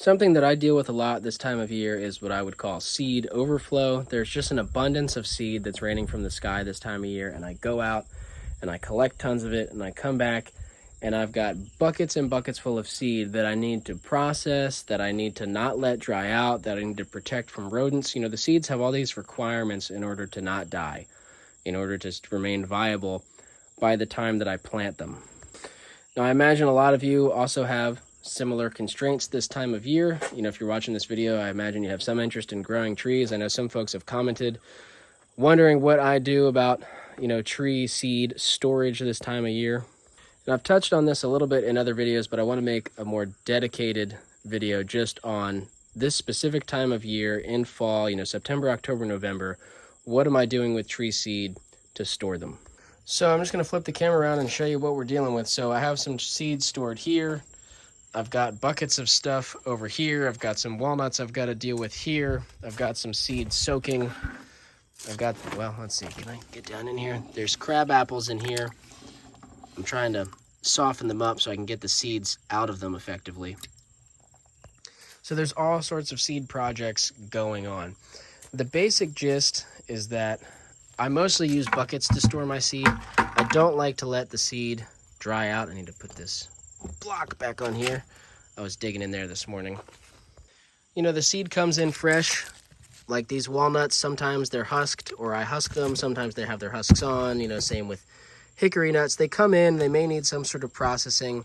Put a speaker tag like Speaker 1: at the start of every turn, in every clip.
Speaker 1: Something that I deal with a lot this time of year is what I would call seed overflow. There's just an abundance of seed that's raining from the sky this time of year, and I go out and I collect tons of it, and I come back and I've got buckets and buckets full of seed that I need to process, that I need to not let dry out, that I need to protect from rodents. You know, the seeds have all these requirements in order to not die, in order to remain viable by the time that I plant them. Now, I imagine a lot of you also have similar constraints this time of year. You know, if you're watching this video, I imagine you have some interest in growing trees. I know some folks have commented wondering what I do about, you know, tree seed storage this time of year. And I've touched on this a little bit in other videos, but I want to make a more dedicated video just on this specific time of year in fall, you know, September, October, November. What am I doing with tree seed to store them? So I'm just going to flip the camera around and show you what we're dealing with. So I have some seeds stored here. I've got buckets of stuff over here. I've got some walnuts I've got to deal with here. I've got some seeds soaking. I've got, well, let's see, can I get down in here? There's crab apples in here. I'm trying to soften them up so I can get the seeds out of them effectively. So there's all sorts of seed projects going on. The basic gist is that I mostly use buckets to store my seed. I don't like to let the seed dry out. I need to put this block back on here. I was digging in there this morning. You know, the seed comes in fresh, like these walnuts. Sometimes they're husked or I husk them. Sometimes they have their husks on, you know, same with hickory nuts. They come in, they may need some sort of processing.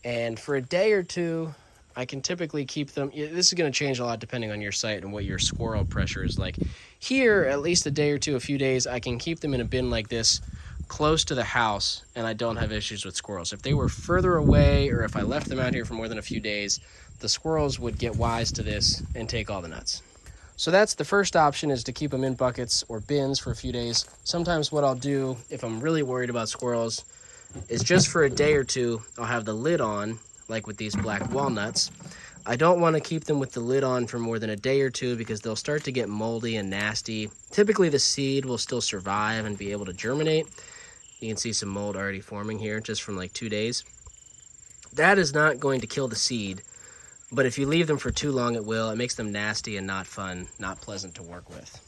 Speaker 1: And for a day or two, I can typically keep them. This is going to change a lot depending on your site and what your squirrel pressure is like. Here, at least a day or two, a few days, I can keep them in a bin like this close to the house, and I don't have issues with squirrels. If they were further away or if I left them out here for more than a few days, the squirrels would get wise to this and take all the nuts. So that's the first option, is to keep them in buckets or bins for a few days. Sometimes what I'll do if I'm really worried about squirrels is just for a day or two, I'll have the lid on, like with these black walnuts. I don't want to keep them with the lid on for more than a day or two because they'll start to get moldy and nasty. Typically the seed will still survive and be able to germinate. You can see some mold already forming here just from like 2 days. That is not going to kill the seed, but if you leave them for too long, it will. It makes them nasty and not fun, not pleasant to work with.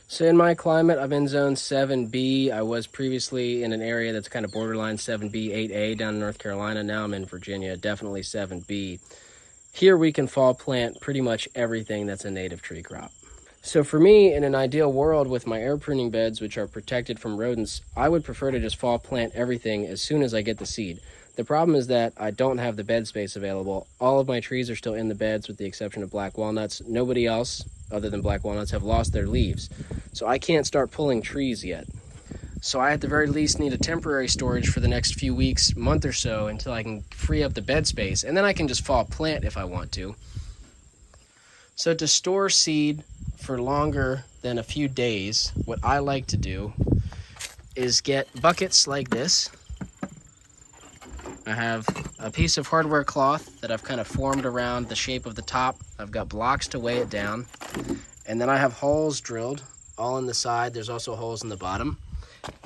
Speaker 1: So in my climate, I'm in zone 7B. I was previously in an area that's kind of borderline 7B, 8A down in North Carolina. Now I'm in Virginia, definitely 7B. Here we can fall plant pretty much everything that's a native tree crop. So for me, in an ideal world with my air pruning beds, which are protected from rodents, I would prefer to just fall plant everything as soon as I get the seed. The problem is that I don't have the bed space available. All of my trees are still in the beds with the exception of black walnuts. Nobody else other than black walnuts have lost their leaves. So I can't start pulling trees yet. So I at the very least need a temporary storage for the next few weeks, month or so, until I can free up the bed space. And then I can just fall plant if I want to. So to store seed for longer than a few days, what I like to do is get buckets like this. I have a piece of hardware cloth that I've kind of formed around the shape of the top. I've got blocks to weigh it down. And then I have holes drilled all in the side. There's also holes in the bottom.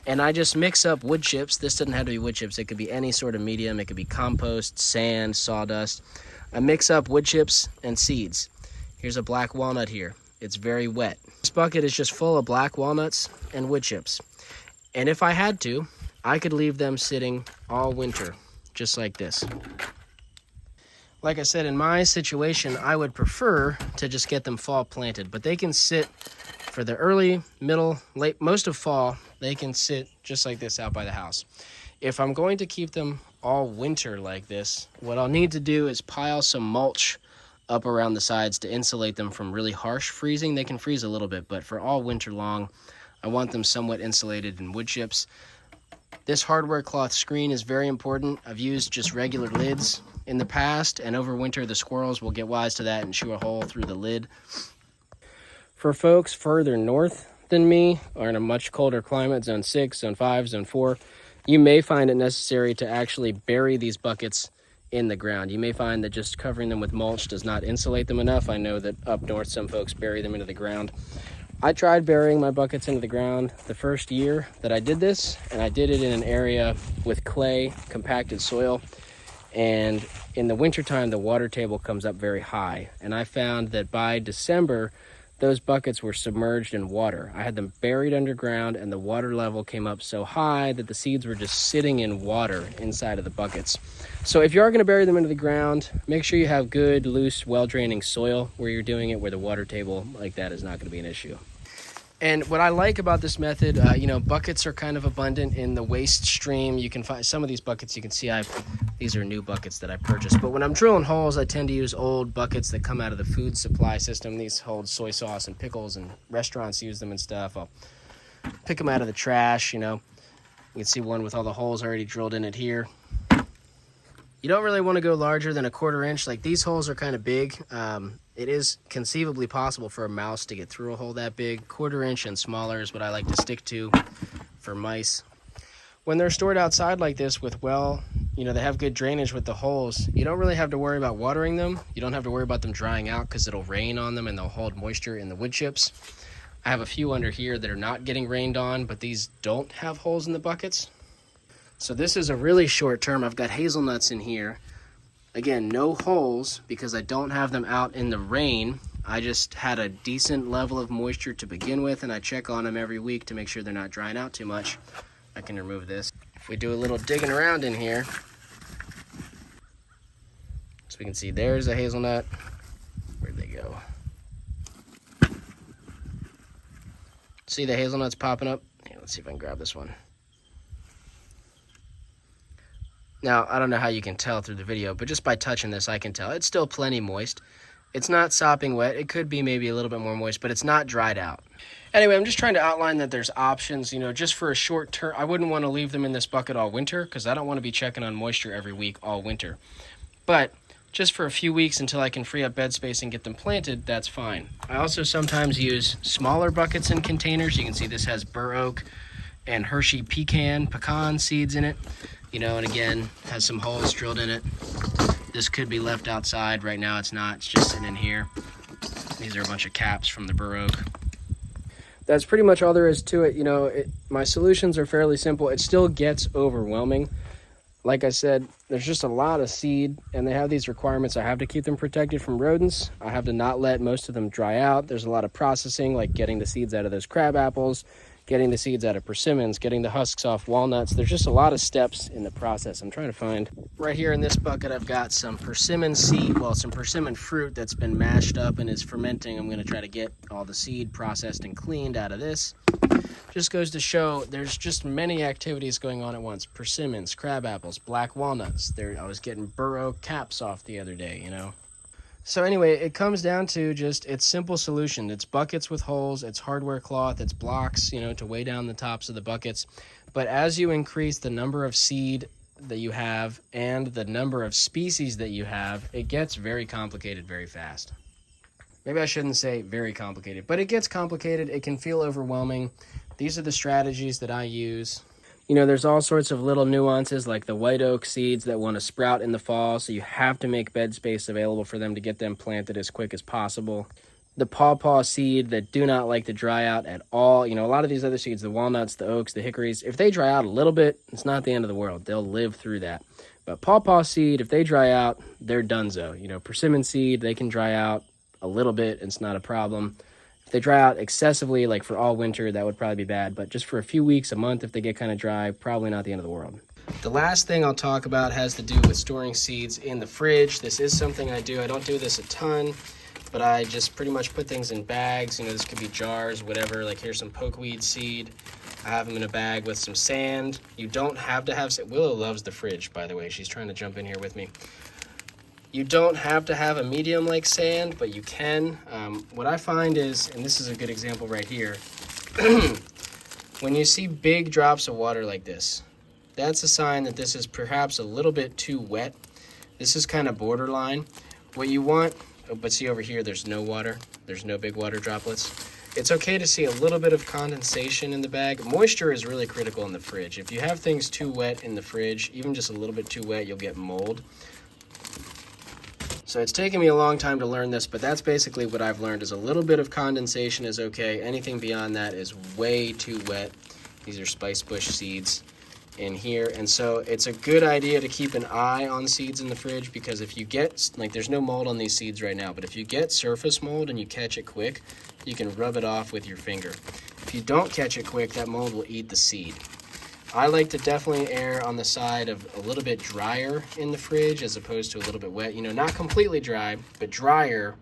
Speaker 1: And I just mix up wood chips. This doesn't have to be wood chips. It could be any sort of medium. It could be compost, sand, sawdust. I mix up wood chips and seeds. Here's a black walnut here. It's very wet. This bucket is just full of black walnuts and wood chips. And if I had to, I could leave them sitting all winter, just like this. Like I said, in my situation, I would prefer to just get them fall planted, but they can sit for the early, middle, late, most of fall, they can sit just like this out by the house. If I'm going to keep them all winter like this, what I'll need to do is pile some mulch up around the sides to insulate them from really harsh freezing. They can freeze a little bit, but for all winter long, I want them somewhat insulated in wood chips. This hardware cloth screen is very important. I've used just regular lids in the past, and over winter, the squirrels will get wise to that and chew a hole through the lid. For folks further north than me, or in a much colder climate, zone 6, zone 5, zone 4, you may find it necessary to actually bury these buckets in the ground. You may find that just covering them with mulch does not insulate them enough. I know that up north some folks bury them into the ground. I tried burying my buckets into the ground the first year that I did this, and I did it in an area with clay, compacted soil. And in the wintertime, the water table comes up very high. And I found that by December, those buckets were submerged in water. I had them buried underground, and the water level came up so high that the seeds were just sitting in water inside of the buckets. So if you are going to bury them into the ground, make sure you have good, loose, well-draining soil where you're doing it, where the water table like that is not going to be an issue. And what I like about this method, buckets are kind of abundant in the waste stream. You can find some of these buckets, you can see these are new buckets that I purchased. But when I'm drilling holes, I tend to use old buckets that come out of the food supply system. These hold soy sauce and pickles, and restaurants use them and stuff. I'll pick them out of the trash, You can see one with all the holes already drilled in it here. You don't really want to go larger than a 1/4 inch. Like, these holes are kind of big. It is conceivably possible for a mouse to get through a hole that big. 1/4 inch and smaller is what I like to stick to for mice. When they're stored outside like this with they have good drainage with the holes, you don't really have to worry about watering them. You don't have to worry about them drying out because it'll rain on them and they'll hold moisture in the wood chips. I have a few under here that are not getting rained on, but these don't have holes in the buckets. So this is a really short term. I've got hazelnuts in here. Again, no holes because I don't have them out in the rain. I just had a decent level of moisture to begin with, and I check on them every week to make sure they're not drying out too much. I can remove this. If we do a little digging around in here, so we can see there's a hazelnut. Where'd they go? See the hazelnuts popping up? Hey, let's see if I can grab this one. Now, I don't know how you can tell through the video, but just by touching this, I can tell. It's still plenty moist. It's not sopping wet. It could be maybe a little bit more moist, but it's not dried out. Anyway, I'm just trying to outline that there's options, just for a short term. I wouldn't want to leave them in this bucket all winter because I don't want to be checking on moisture every week all winter. But just for a few weeks until I can free up bed space and get them planted, that's fine. I also sometimes use smaller buckets and containers. You can see this has bur oak and Hershey pecan seeds in it. And again, has some holes drilled in it. This could be left outside. Right now it's not, it's just sitting in here. These are a bunch of caps from the bur oak. That's pretty much all there is to it. My solutions are fairly simple. It still gets overwhelming. Like I said, there's just a lot of seed, and they have these requirements. I have to keep them protected from rodents. I have to not let most of them dry out. There's a lot of processing, like getting the seeds out of those crab apples, getting the seeds out of persimmons, getting the husks off walnuts. There's just a lot of steps in the process. I'm trying to find. Right here in this bucket, I've got some persimmon some persimmon fruit that's been mashed up and is fermenting. I'm gonna try to get all the seed processed and cleaned out of this. Just goes to show there's just many activities going on at once. Persimmons, crab apples, black walnuts. I was getting bur oak caps off the other day, So anyway, it comes down to it's simple solution. It's buckets with holes, it's hardware cloth, it's blocks, to weigh down the tops of the buckets. But as you increase the number of seed that you have and the number of species that you have, it gets very complicated very fast. Maybe I shouldn't say very complicated, but it gets complicated. It can feel overwhelming. These are the strategies that I use. There's all sorts of little nuances like the white oak seeds that want to sprout in the fall, so you have to make bed space available for them to get them planted as quick as possible. The pawpaw seed that do not like to dry out at all. A lot of these other seeds, the walnuts, the oaks, the hickories, if they dry out a little bit, it's not the end of the world. They'll live through that. But pawpaw seed, if they dry out, they're donezo. Persimmon seed, they can dry out a little bit. It's not a problem. If they dry out excessively, like for all winter, that would probably be bad. But just for a few weeks, a month, if they get kind of dry, probably not the end of the world. The last thing I'll talk about has to do with storing seeds in the fridge. This is something I do. I don't do this a ton, but I just pretty much put things in bags. This could be jars, whatever. Like here's some pokeweed seed. I have them in a bag with some sand. You don't have to have sand. Willow loves the fridge, by the way. She's trying to jump in here with me. You don't have to have a medium like sand, but you can. What I find is, and this is a good example right here, when you see big drops of water like this, that's a sign that this is perhaps a little bit too wet. This is kind of borderline. What you want, but see over here, there's no water. There's no big water droplets. It's okay to see a little bit of condensation in the bag. Moisture is really critical in the fridge. If you have things too wet in the fridge, even just a little bit too wet, you'll get mold. So it's taken me a long time to learn this, but that's basically what I've learned is a little bit of condensation is okay. Anything beyond that is way too wet. These are spice bush seeds. in here. And so it's a good idea to keep an eye on seeds in the fridge, because if you get, like, there's no mold on these seeds right now, but if you get surface mold and you catch it quick, you can rub it off with your finger. If you don't catch it quick, that mold will eat the seed. I like to definitely err on the side of a little bit drier in the fridge as opposed to a little bit wet. You know, not completely dry, but drier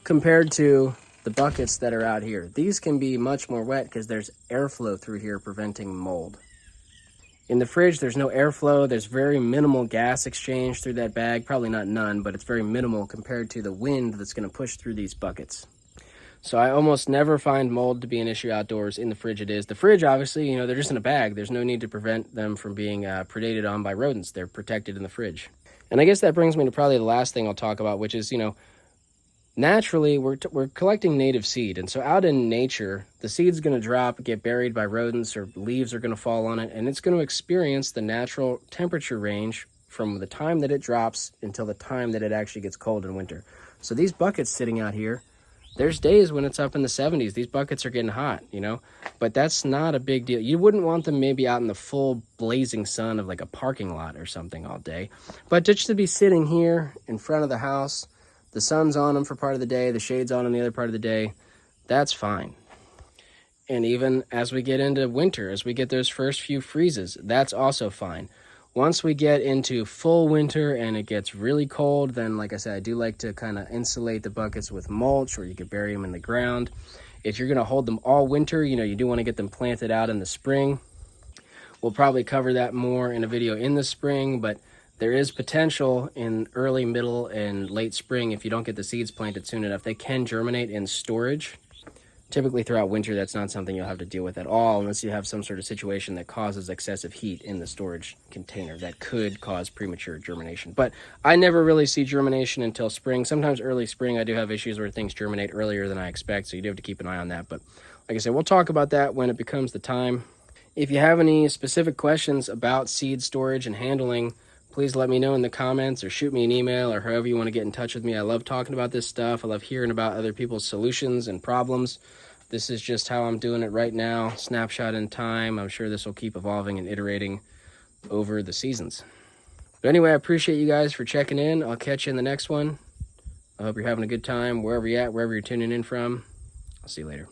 Speaker 1: compared to the buckets that are out here. These can be much more wet because there's airflow through here preventing mold. In the fridge, there's no airflow. There's very minimal gas exchange through that bag. Probably not none, but it's very minimal compared to the wind that's going to push through these buckets. So I almost never find mold to be an issue outdoors. In the fridge it is. The fridge, obviously, you know, they're just in a bag. There's no need to prevent them from being predated on by rodents. They're protected in the fridge. And I guess that brings me to probably the last thing I'll talk about, which is, you know, naturally we're collecting native seed. And so out in nature, the seed's going to drop, get buried by rodents, or leaves are going to fall on it, and it's going to experience the natural temperature range from the time that it drops until the time that it actually gets cold in winter. So these buckets sitting out here, there's days when it's up in the 70s. These buckets are getting hot, you know, but that's not a big deal. You wouldn't want them maybe out in the full blazing sun of like a parking lot or something all day, but just to be sitting here in front of the house, the sun's on them for part of the day, the shade's on the other part of the day, that's fine. And even as we get into winter, as we get those first few freezes, that's also fine. Once we get into full winter and it gets really cold, then like I said, I do like to kind of insulate the buckets with mulch, or you could bury them in the ground. If you're going to hold them all winter, you know, you do want to get them planted out in the spring. We'll probably cover that more in a video in the spring, but there is potential in early, middle, and late spring. If you don't get the seeds planted soon enough, they can germinate in storage. Typically throughout winter, that's not something you'll have to deal with at all unless you have some sort of situation that causes excessive heat in the storage container that could cause premature germination. But I never really see germination until spring. Sometimes early spring, I do have issues where things germinate earlier than I expect, so you do have to keep an eye on that. But like I said, we'll talk about that when it becomes the time. If you have any specific questions about seed storage and handling, please let me know in the comments or shoot me an email or however you want to get in touch with me. I love talking about this stuff. I love hearing about other people's solutions and problems. This is just how I'm doing it right now, snapshot in time. I'm sure this will keep evolving and iterating over the seasons. But anyway, I appreciate you guys for checking in. I'll catch you in the next one. I hope you're having a good time wherever you're at, wherever you're tuning in from. I'll see you later.